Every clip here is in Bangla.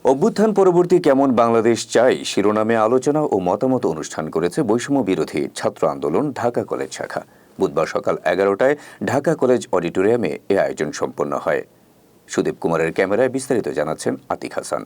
অভ্যুত্থান পরবর্তী কেমন বাংলাদেশ চাই শিরোনামে আলোচনা ও মতামত অনুষ্ঠান করেছে বৈষম্য বিরোধী ছাত্র আন্দোলন ঢাকা কলেজ শাখা। বুধবার সকাল 11টায় ঢাকা কলেজ অডিটোরিয়ামে এ আয়োজন সম্পন্ন হয়। সুদীপ কুমারের ক্যামেরায় বিস্তারিত জানাচ্ছেন আতিক হাসান।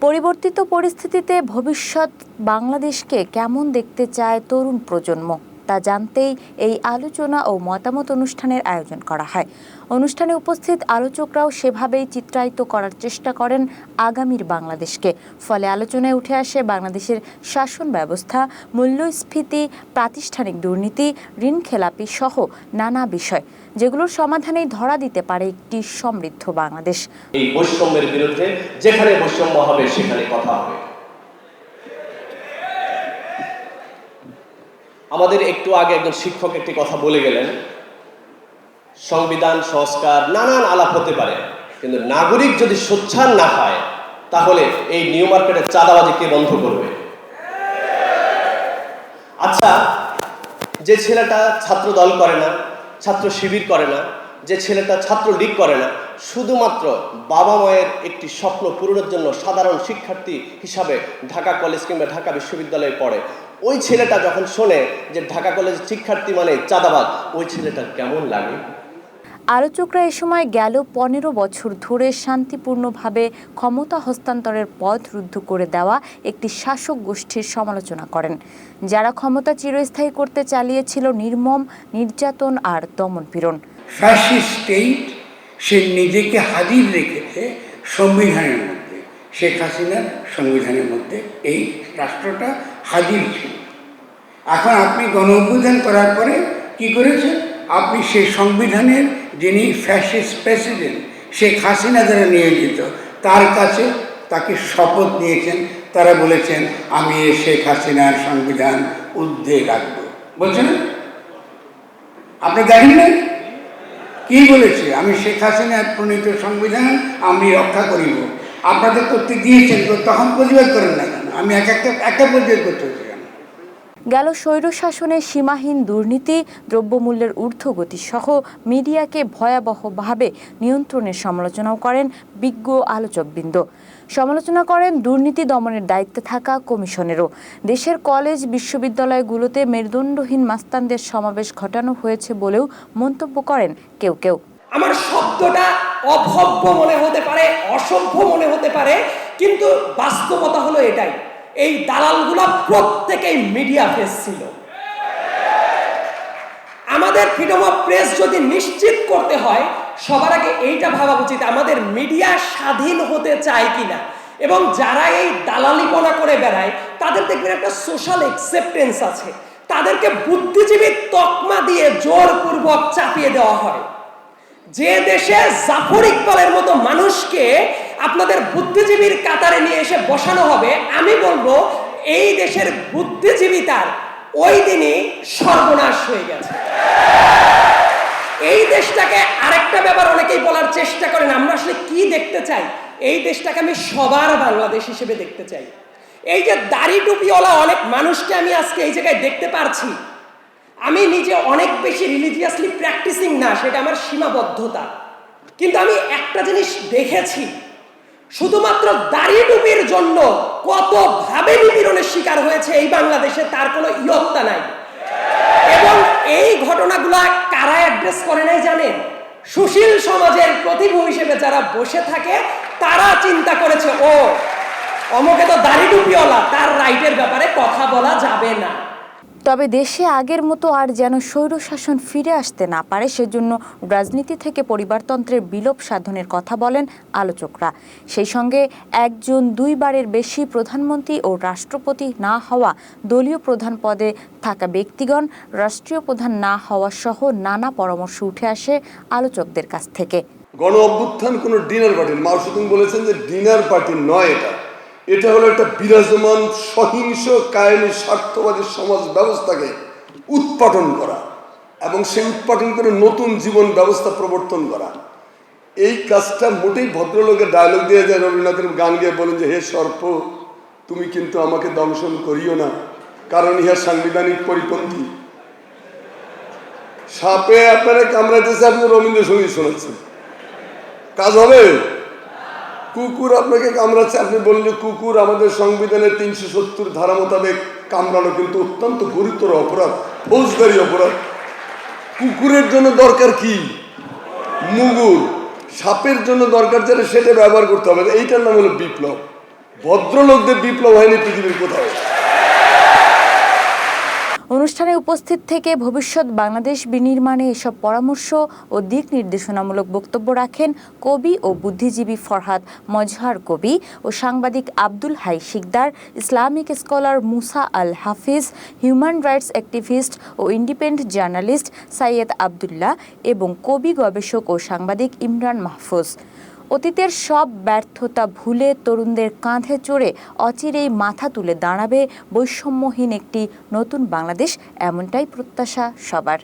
পরিবর্তিত পরিস্থিতিতে ভবিষ্যৎ বাংলাদেশকে কেমন দেখতে চায় তরুণ প্রজন্ম তা জানতেই এই আলোচনা ও মতামত অনুষ্ঠানের আয়োজন করা হয়। অনুষ্ঠানে উপস্থিত আলোচকরাও সেভাবেই চিত্রায়িত করার চেষ্টা করেন আগামীর বাংলাদেশকে। ফলে আলোচনায় উঠে আসে বাংলাদেশের শাসন ব্যবস্থা, মূল্যস্ফীতি, প্রাতিষ্ঠানিক দুর্নীতি, ঋণ খেলাপি সহ নানা বিষয়, যেগুলোর সমাধানেই ধরা দিতে পারে একটি সমৃদ্ধ বাংলাদেশ। এই বৈষম্যের বিরুদ্ধে যেখানে বৈষম্য হবে সেখানে কথা হবে। আমাদের একটু আগে একজন শিক্ষক একটি কথা বলে গেলেন, সংবিধান সংস্কার নানান আলাপ হতে পারে, কিন্তু নাগরিক যদি সোচ্চার না হয় তাহলে এই নিউ মার্কেটের চাঁদাবাজি কে বন্ধ করবে? আচ্ছা, যে ছেলেটা ছাত্র দল করে না, ছাত্র শিবির করে না, যে ছেলেটা ছাত্র লীগ করে না, শুধুমাত্র বাবা মায়ের একটি স্বপ্ন পূরণের জন্য সাধারণ শিক্ষার্থী হিসাবে ঢাকা কলেজ কিংবা ঢাকা বিশ্ববিদ্যালয়ে পড়ে, ওই ছেলেটা যখন শোনে যে ঢাকা কলেজ শিক্ষার্থী মানে চাঁদাবাজ, ওই ছেলেটার কেমন লাগে? আলোচকরা এ সময় গেল 15 বছর ধরে শান্তিপূর্ণভাবে ক্ষমতা হস্তান্তরের পথ রুদ্ধ করে দেওয়া একটি শাসক গোষ্ঠীর সমালোচনা করেন, যারা ক্ষমতা চিরস্থায়ী করতে চালিয়েছিল নির্মম নির্যাতন আর দমনপীড়ন। ফ্যাসিস্ট স্টেট সে নিজেকে হাজির রেখেছে সংবিধানের মধ্যে, শেখ হাসিনার সংবিধানের মধ্যে এই রাষ্ট্রটা হাজির ছিল। এখন আপনি গণ অভ্যুত্থান করার পরে কি করেছেন? আপনি সেই সংবিধানের যিনি ফ্যাসিস্ট প্রেসিডেন্ট শেখ হাসিনা দ্বারা নিয়োজিত, তার কাছে তাকে শপথ নিয়েছেন। তারা বলেছেন, আমি এই শেখ হাসিনার সংবিধান ঊর্ধ্বে রাখবো। বলছেন আপনি দেখেন না কি বলেছে? আমি শেখ হাসিনার প্রণীত সংবিধান আমি রক্ষা করিব। আপনাদের করতে দিয়েছেন, তখন প্রতিবাদ করেন না কেন? আমি একটা প্রতিবাদ করতে হচ্ছে। গেল স্বৈরশাসনে সীমাহীন দুর্নীতি, দ্রব্যমূল্যের ঊর্ধ্বগতি সহ মিডিয়াকে ভয়াবহভাবে নিয়ন্ত্রণের সমালোচনাও করেন বিজ্ঞ আলোচকবৃন্দ। সমালোচনা করেন দুর্নীতি দমনের দায়িত্বে থাকা কমিশনেরও। দেশের কলেজ বিশ্ববিদ্যালয়গুলোতে মেরুদণ্ডহীন মাস্তানদের সমাবেশ ঘটানো হয়েছে বলেও মন্তব্য করেন কেউ কেউ। আমার শব্দটা অভব্য মনে হতে পারে, অসভ্য মনে হতে পারে, কিন্তু বাস্তবতা হলো এটাই। এই দালালগুলো প্রত্যেকেই মিডিয়া ফেস ছিল। আমাদের ফ্রিডম অফ প্রেস যদি নিশ্চিত করতে হয়, সবার আগে এইটা ভাবা উচিত, আমাদের মিডিয়া স্বাধীন হতে চায় কিনা। এবং যারা এই দালালিপনা করে বেড়ায় তাদের দেখবেন একটা সোশ্যাল অ্যাকসেপ্টেন্স আছে, তাদেরকে বুদ্ধিজীবী তকমা দিয়ে জোরপূর্বক চাপিয়ে দেওয়া হয়। যে দেশে জাফর ইকবালের মতো মানুষকে আপনাদের বুদ্ধিজীবীর কাতারে নিয়ে এসে বসানো হবে, আমি বলবো এই দেশের বুদ্ধিজীবিতার ওই দিনই সর্বনাশ হয়ে গেছে। এই দেশটাকে আরেকটা ব্যাপার অনেকেই বলার চেষ্টা করেন, আমরা আসলে কি দেখতে চাই? এই দেশটাকে আমি সবার বাংলাদেশ হিসেবে দেখতে চাই। এই যে দাড়ি টুপিওয়ালা অনেক মানুষকে আমি আজকে এই জায়গায় দেখতে পারছি, আমি নিজে অনেক বেশি রিলিজিয়াসলি প্র্যাকটিসিং না, সেটা আমার সীমাবদ্ধতা, কিন্তু আমি একটা জিনিস দেখেছি, শুধুমাত্র দাড়ি টুপির জন্য কতভাবে নিপীড়নের শিকার হয়েছে এই বাংলাদেশে তার কোনো ইয়ত্তা নাই। এবং এই ঘটনাগুলা কারা অ্যাড্রেস করে নাই জানেন? সুশীল সমাজের প্রতিভূ হিসেবে যারা বসে থাকে তারা চিন্তা করেছে, ও অমুকে তো দাড়ি টুপিওয়ালা, তার রাইটের ব্যাপারে কথা বলা যাবে না। তবে দেশে আগের মতো আর যেন স্বৈরশাসন ফিরে আসতে না পারে, সেজন্য রাজনীতি থেকে পরিবারতন্ত্রের বিলোপ সাধনের কথা বলেন আলোচকরা। সেই সঙ্গে একজন দুইবারের বেশি প্রধানমন্ত্রী ও রাষ্ট্রপতি না হওয়া, দলীয় প্রধান পদে থাকা ব্যক্তিগণ রাষ্ট্রীয় প্রধান না হওয়া সহ নানা পরামর্শ উঠে আসে আলোচকদের কাছ থেকে। গণ অভ্যুত্থান কোনো ডিনার পার্টি, মাউসুদিন বলেছেন যে ডিনার পার্টি নয়, এটা হলো একটা বিরাজমান সহিংস কায়েমি স্বার্থবাদী সমাজ ব্যবস্থাকে উৎপাটন করা এবং সেই উৎপাটন করে নতুন জীবন ব্যবস্থা প্রবর্তন করা। এই কাজটা মোটেই ভদ্রলোকের ডায়লগ দিয়ে যায়, রবীন্দ্রনাথের গান গিয়ে বলেন যে, হে সর্প তুমি কিন্তু আমাকে দংশন করিও না, কারণ ইহা সাংবিধানিক পরিপন্থী। সাপে আপনারা কামড়াইতেছে, আপনি রবীন্দ্রসঙ্গীত শোনাচ্ছেন, কাজ হবে? কুকুর আপনাকে কামড়াচ্ছে, আপনি বললেন যে কুকুর আমাদের সংবিধানের 370 ধারা মোতাবেক কামড়ানো কিন্তু অত্যন্ত গুরুতর অপরাধ, ফৌজদারি অপরাধ। কুকুরের জন্য দরকার কি? মুগুর। সাপের জন্য দরকার যেটা সেটা ব্যবহার করতে হবে। এইটার নাম হলো বিপ্লব। ভদ্রলোকদের বিপ্লব হয়নি পৃথিবীর কোথাও। অনুষ্ঠানে উপস্থিত থেকে ভবিষ্যৎ বাংলাদেশ বিনির্মাণে এসব পরামর্শ ও দিক নির্দেশনামূলক বক্তব্য রাখেন কবি ও বুদ্ধিজীবী ফরহাদ মজহার কবি ও সাংবাদিক Abdul Hai Sikder, Islamic scholar Musa Al Hafiz, human rights activist ও ইন্ডিপেন্ডেন্ট জার্নালিস্ট সাইয়েদ আবদুল্লাহ এবং কবি গবেষক ও সাংবাদিক ইমরান মাহফুজ। অতীতের সব ব্যর্থতা ভুলে তরুণদের কাঁধে চড়ে অচিরেই মাথা তুলে দাঁড়াবে বৈষম্যহীন একটি নতুন বাংলাদেশ, এমনটাই প্রত্যাশা সবার।